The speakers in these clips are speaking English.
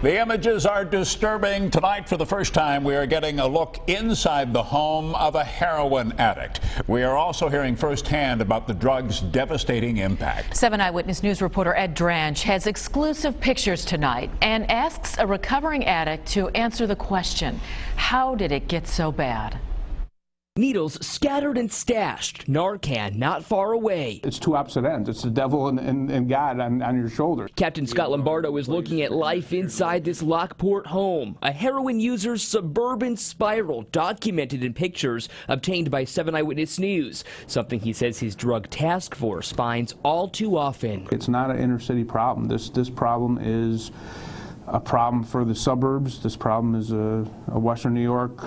The images are disturbing. Tonight, for the first time, we are getting a look inside the home of a heroin addict. We are also hearing firsthand about the drug's devastating impact. 7 Eyewitness News reporter Ed Dranch has exclusive pictures tonight and asks a recovering addict to answer the question, how did it get so bad? Needles scattered and stashed, Narcan not far away. It's two opposite ends. It's the devil and God on your shoulder. Captain Scott Lombardo is looking at life inside this Lockport home, a heroin user's suburban spiral documented in pictures obtained by 7 Eyewitness News, something he says his drug task force finds all too often. It's not an inner city problem. This problem is a problem for the suburbs. This problem is a Western New York,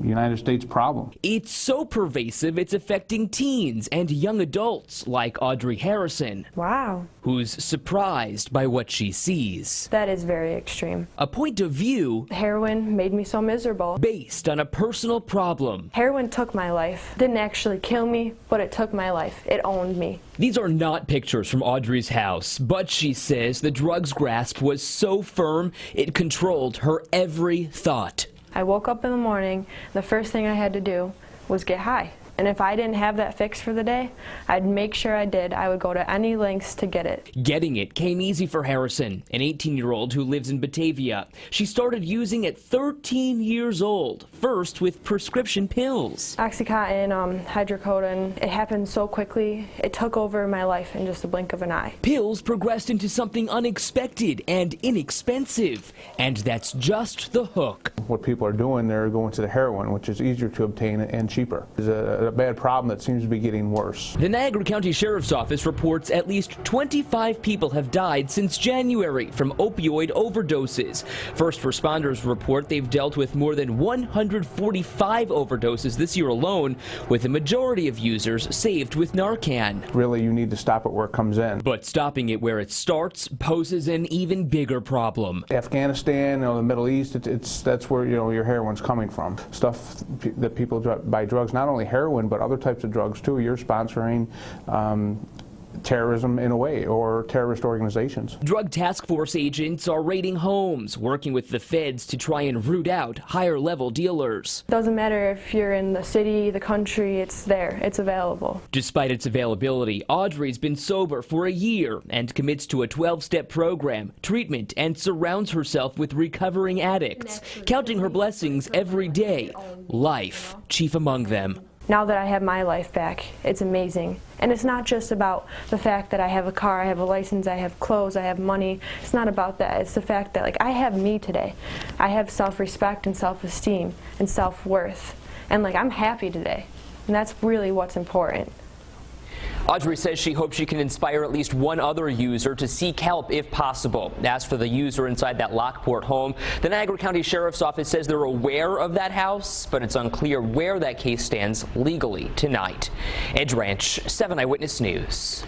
United States problem. It's so pervasive it's affecting teens and young adults like Audrey Harrison. Wow. Who's surprised by what she sees. That is very extreme. A point of view Heroin made me so miserable. Based on a personal problem. Heroin took my life. Didn't actually kill me, but it took my life. It owned me. These are not pictures from Audrey's house, but she says the drug's grasp was so firm it controlled her every thought. I woke up in the morning, the first thing I had to do was get high. And if I didn't have that fix for the day, I'd make sure I did. I would go to any lengths to get it. Getting it came easy for Harrison, an 18-year-old who lives in Batavia. She started using at 13 years old, first with prescription pills. Oxycontin, hydrocodone, it happened so quickly. It took over my life in just a blink of an eye. Pills progressed into something unexpected and inexpensive, and that's just the hook. What people are doing, they're going to the heroin, which is easier to obtain and cheaper. It's a bad problem that seems to be getting worse. The Niagara County Sheriff's Office reports at least 25 people have died since January from opioid overdoses. First responders report they've dealt with more than 145 overdoses this year alone, with a majority of users saved with Narcan. Really, you need to stop it where it comes in. But stopping it where it starts poses an even bigger problem. Afghanistan, the Middle East, that's where your heroin's coming from. Stuff that people buy drugs, not only heroin, but other types of drugs too. You're sponsoring terrorism in a way, or terrorist organizations. Drug task force agents are raiding homes, working with the feds to try and root out higher level dealers. Doesn't matter if you're in the city, the country, it's there, it's available. Despite its availability, Audrey's been sober for a year and commits to a 12-step program, treatment, and surrounds herself with recovering addicts, counting her blessings every day, life chief among them. Now that I have my life back, it's amazing. And it's not just about the fact that I have a car, I have a license, I have clothes, I have money. It's not about that. It's the fact that I have me today. I have self-respect and self-esteem and self-worth. And I'm happy today. And that's really what's important. Audrey says she hopes she can inspire at least one other user to seek help if possible. As for the user inside that Lockport home, the Niagara County Sheriff's Office says they're aware of that house, but it's unclear where that case stands legally tonight. Ed Dranch, 7 Eyewitness News.